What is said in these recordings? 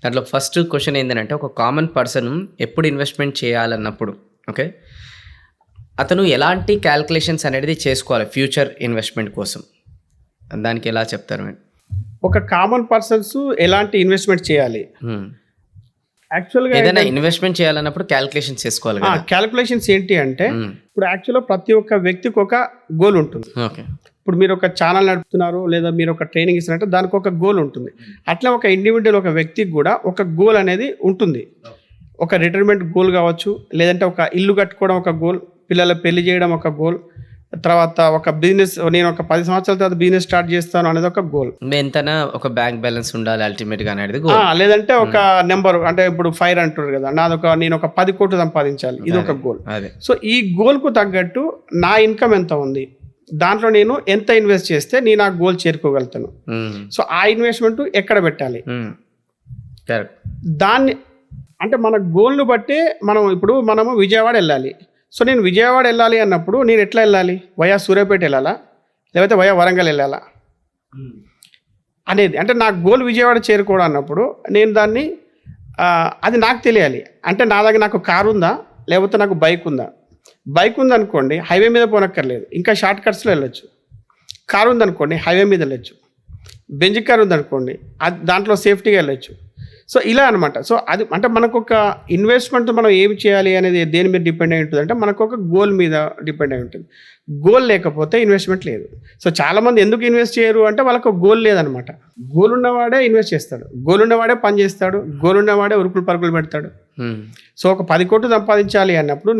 దాంట్లో first question ఏంటంటే ఒక కామన్ పర్సన్ ఎప్పుడు ఇన్వెస్ట్మెంట్ చేయాలన్నప్పుడు ఓకే అతను ఎలాంటి క్యాల్కులేషన్స్ అనేది చేసుకోవాలి ఫ్యూచర్ ఇన్వెస్ట్మెంట్ కోసం దానికి ఎలా చెప్తారు మీరు? ఒక కామన్ పర్సన్స్ ఎలాంటి ఇన్వెస్ట్మెంట్ చేయాలి? యాక్చువల్గా ఏదైనా ఇన్వెస్ట్మెంట్ చేయాలన్నప్పుడు క్యాల్కులేషన్స్ చేసుకోవాలి కదా. క్యాల్కులేషన్స్ ఏంటి అంటే ఇప్పుడు యాక్చువల్గా ప్రతి ఒక్క వ్యక్తికి ఒక గోల్ ఉంటుంది. ఓకే, ఇప్పుడు మీరు ఒక ఛానల్ నడుపుతున్నారు లేదా మీరు ఒక ట్రైనింగ్ ఇస్తున్నట్టు దానికి ఒక గోల్ ఉంటుంది. అట్లా ఒక ఇండివిజువల్ ఒక వ్యక్తికి కూడా ఒక గోల్ అనేది ఉంటుంది. ఒక రిటైర్మెంట్ గోల్ కావచ్చు, లేదంటే ఒక ఇల్లు కట్టుకోవడం ఒక గోల్, పిల్లల పెళ్లి చేయడం ఒక గోల్, తర్వాత ఒక బిజినెస్ నేను ఒక 10 సంవత్సరాల తర్వాత బిజినెస్ స్టార్ట్ చేస్తాను అనేది ఒక గోల్. ఎంతనా ఒక బ్యాంక్ బ్యాలెన్స్ ఉండాలి అల్టిమేట్ గా అనేది గోల్. లేదంటే ఒక నెంబర్ అంటే ఇప్పుడు 5 అంటారు కదా, నేను ఒక 10 కోట్లు సంపాదించాలి, ఇది ఒక గోల్. సో ఈ గోల్ కు తగ్గట్టు నా ఇన్కమ్ ఎంత ఉంది, దాంట్లో నేను ఎంత ఇన్వెస్ట్ చేస్తే నేను ఆ గోల్ చేరుకోగలుగుతాను. సో ఆ ఇన్వెస్ట్మెంట్ ఎక్కడ పెట్టాలి దాన్ని అంటే మన గోల్ను బట్టే మనము విజయవాడ వెళ్ళాలి. సో నేను విజయవాడ వెళ్ళాలి అన్నప్పుడు నేను ఎట్లా వెళ్ళాలి? వయా సూర్యాపేట వెళ్ళాలా లేకపోతే వయా వరంగల్ వెళ్ళాలా అనేది అంటే నా గోల్ విజయవాడ చేరుకోవడం అన్నప్పుడు నేను దాన్ని అది నాకు తెలియాలి. అంటే నా దగ్గర నాకు కారు ఉందా లేకపోతే నాకు బైక్ ఉందా? బైక్ ఉందనుకోండి హైవే మీద పోనక్కర్లేదు, ఇంకా షార్ట్ కట్స్లో వెళ్ళొచ్చు. కారు ఉందనుకోండి హైవే మీద వెళ్ళొచ్చు. బెంజ్ కార్ ఉందనుకోండి దాంట్లో సేఫ్టీగా వెళ్ళొచ్చు. సో ఇలా అనమాట. సో అది అంటే మనకు ఒక ఇన్వెస్ట్మెంట్ మనం ఏమి చేయాలి అనేది దేని మీద డిపెండ్ అయి ఉంటుంది అంటే మనకు ఒక గోల్ మీద డిపెండ్ అయి ఉంటుంది. గోల్ లేకపోతే ఇన్వెస్ట్మెంట్ లేదు. సో చాలామంది ఎందుకు ఇన్వెస్ట్ చేయరు అంటే వాళ్ళకు ఒక గోల్ లేదనమాట. గోల్ ఉన్నవాడే ఇన్వెస్ట్ చేస్తాడు, గోల్ ఉన్నవాడే పని చేస్తాడు, గోల్ ఉన్నవాడే ఉరుకులు పరుగులు పెడతాడు. సో ఒక 10 కోట్లు సంపాదించాలి అన్నప్పుడు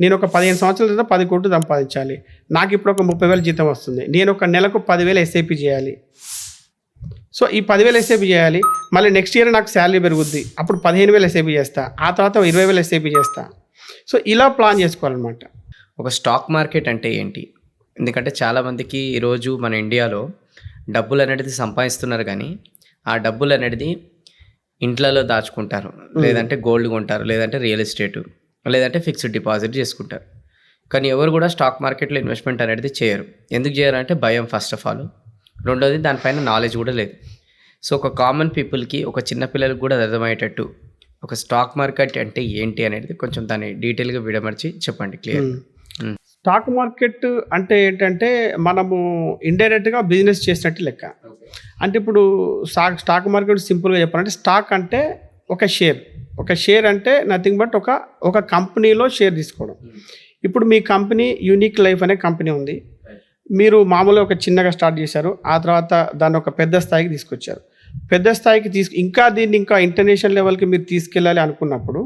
నేను ఒక 15 సంవత్సరాల తర్వాత 10 కోట్లు సంపాదించాలి. నాకు ఇప్పుడు ఒక 30,000 జీతం వస్తుంది, నేను ఒక నెలకు 10,000 ఎస్ఐపి చేయాలి. సో ఈ 10,000 ఎస్ఐపి చేయాలి, మళ్ళీ నెక్స్ట్ ఇయర్ నాకు శాలరీ పెరుగుద్ది, అప్పుడు 15,000 ఎస్ఐపి చేస్తా, ఆ తర్వాత 20,000 ఎస్ఐపి చేస్తా. సో ఇలా ప్లాన్ చేసుకోవాలన్నమాట. ఒక స్టాక్ మార్కెట్ అంటే ఏంటి? ఎందుకంటే చాలామందికి ఈరోజు మన ఇండియాలో డబ్బులు అనేది సంపాదిస్తున్నారు, కానీ ఆ డబ్బులు అనేది ఇంట్లలో దాచుకుంటారు, లేదంటే గోల్డ్ కొంటారు, లేదంటే రియల్ ఎస్టేటు, లేదంటే ఫిక్స్డ్ డిపాజిట్ చేసుకుంటారు. కానీ ఎవరు కూడా స్టాక్ మార్కెట్లో ఇన్వెస్ట్మెంట్ అనేది చేయరు. ఎందుకు చేయరు అంటే భయం ఫస్ట్ ఆఫ్ ఆల్, రెండోది దానిపైన నాలెడ్జ్ కూడా లేదు. సో ఒక కామన్ పీపుల్కి, ఒక చిన్న పిల్లలకు కూడా అర్థమయ్యేటట్టు ఒక స్టాక్ మార్కెట్ అంటే ఏంటి అనేది కొంచెం దాన్ని డీటెయిల్గా విడమర్చి చెప్పండి క్లియర్. స్టాక్ మార్కెట్ అంటే ఏంటంటే మనము ఇండైరెక్ట్గా బిజినెస్ చేసినట్టు లెక్క. అంటే ఇప్పుడు స్టాక్ మార్కెట్ సింపుల్గా చెప్పాలంటే స్టాక్ అంటే ఒక షేర్ అంటే నథింగ్ బట్ ఒక కంపెనీలో షేర్ తీసుకోవడం. ఇప్పుడు మీ కంపెనీ యూనిక్ లైఫ్ అనే కంపెనీ ఉంది, మీరు మామూలుగా ఒక చిన్నగా స్టార్ట్ చేశారు, ఆ తర్వాత దాన్ని ఒక పెద్ద స్థాయికి తీసుకొచ్చారు. పెద్ద స్థాయికి దీన్ని ఇంకా ఇంటర్నేషనల్ లెవెల్కి మీరు తీసుకెళ్ళాలి అనుకున్నప్పుడు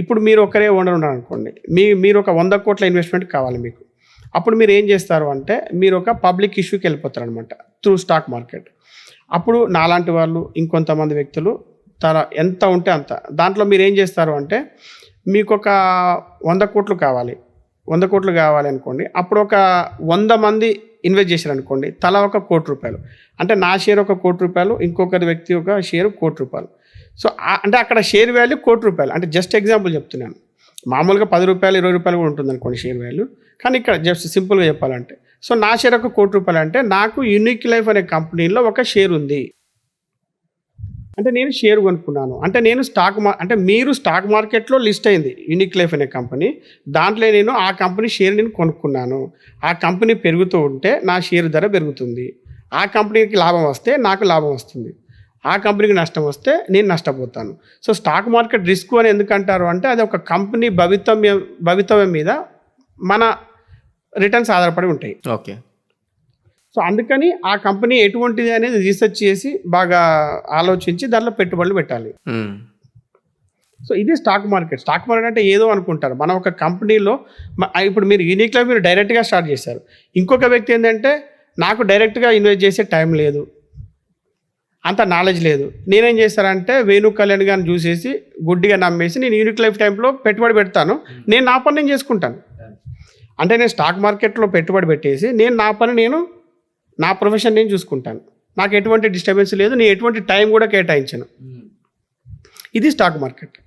ఇప్పుడు మీరు ఒకరే ఓనర్ ఉన్నారు అనుకోండి, మీరు ఒక 100 కోట్ల ఇన్వెస్ట్మెంట్ కావాలి మీకు. అప్పుడు మీరు ఏం చేస్తారు అంటే మీరు ఒక పబ్లిక్ ఇష్యూకి వెళ్ళిపోతారు అనమాట త్రూ స్టాక్ మార్కెట్. అప్పుడు నాలాంటి వాళ్ళు ఇంకొంతమంది వ్యక్తులు ఎంత ఉంటే అంత దాంట్లో మీరు ఏం చేస్తారు అంటే మీకు ఒక 100 కోట్లు కావాలి, 100 కోట్లు కావాలి అనుకోండి. అప్పుడు ఒక 100 మంది ఇన్వెస్ట్ చేశారు అనుకోండి, తలా ఒక ₹1 కోటి. అంటే నా షేర్ ఒక ₹1 కోటి, ఇంకొకరి వ్యక్తి ఒక షేర్ ₹1 కోటి. సో అంటే అక్కడ షేర్ వాల్యూ ₹1 కోటి. అంటే జస్ట్ ఎగ్జాంపుల్ చెప్తున్నాను. మామూలుగా ₹10, ₹20 కూడా ఉంటుంది అనుకోండి షేర్ వాల్యూ, కానీ ఇక్కడ జస్ట్ సింపుల్గా చెప్పాలంటే సో నా షేర్ ఒక ₹1 అంటే నాకు యూనిక్ లైఫ్ అనే కంపెనీలో ఒక షేర్ ఉంది. అంటే నేను షేర్ కొనుక్కున్నాను అంటే నేను అంటే మీరు స్టాక్ మార్కెట్లో లిస్ట్ అయింది యూనిక్ లైఫ్ అనే కంపెనీ, దాంట్లో నేను ఆ కంపెనీ షేర్ నేను కొనుక్కున్నాను. ఆ కంపెనీ పెరుగుతూ ఉంటే నా షేర్ ధర పెరుగుతుంది, ఆ కంపెనీకి లాభం వస్తే నాకు లాభం వస్తుంది, ఆ కంపెనీకి నష్టం వస్తే నేను నష్టపోతాను. సో స్టాక్ మార్కెట్ రిస్క్ అని ఎందుకంటారు అంటే అది ఒక కంపెనీ భవితవ్యం మీద మన రిటర్న్స్ ఆధారపడి ఉంటాయి. ఓకే. సో అందుకని ఆ కంపెనీ ఎటువంటిది అనేది రీసెర్చ్ చేసి బాగా ఆలోచించి దాంట్లో పెట్టుబడులు పెట్టాలి. సో ఇది స్టాక్ మార్కెట్. స్టాక్ మార్కెట్ అంటే ఏదో అనుకుంటారు, మనం ఒక కంపెనీలో ఇప్పుడు మీరు యూనిక్లో మీరు డైరెక్ట్గా స్టార్ట్ చేశారు, ఇంకొక వ్యక్తి ఏంటంటే నాకు డైరెక్ట్గా ఇన్వెస్ట్ చేసే టైం లేదు, అంత నాలెడ్జ్ లేదు, నేనేం చేస్తానంటే వేణు కళ్యాణ్ గారిని చూసేసి గుడ్డిగా నమ్మేసి నేను యూనిక్ లైఫ్ టైంలో పెట్టుబడి పెడతాను, నేను నా పని నేను చేసుకుంటాను. అంటే నేను స్టాక్ మార్కెట్లో పెట్టుబడి పెట్టేసి నేను నా ప్రొఫెషన్ నేను చూసుకుంటాను, నాకు ఎటువంటి డిస్టర్బెన్స్ లేదు, నేను ఎటువంటి టైం కూడా కేటాయించను. ఇది స్టాక్ మార్కెట్.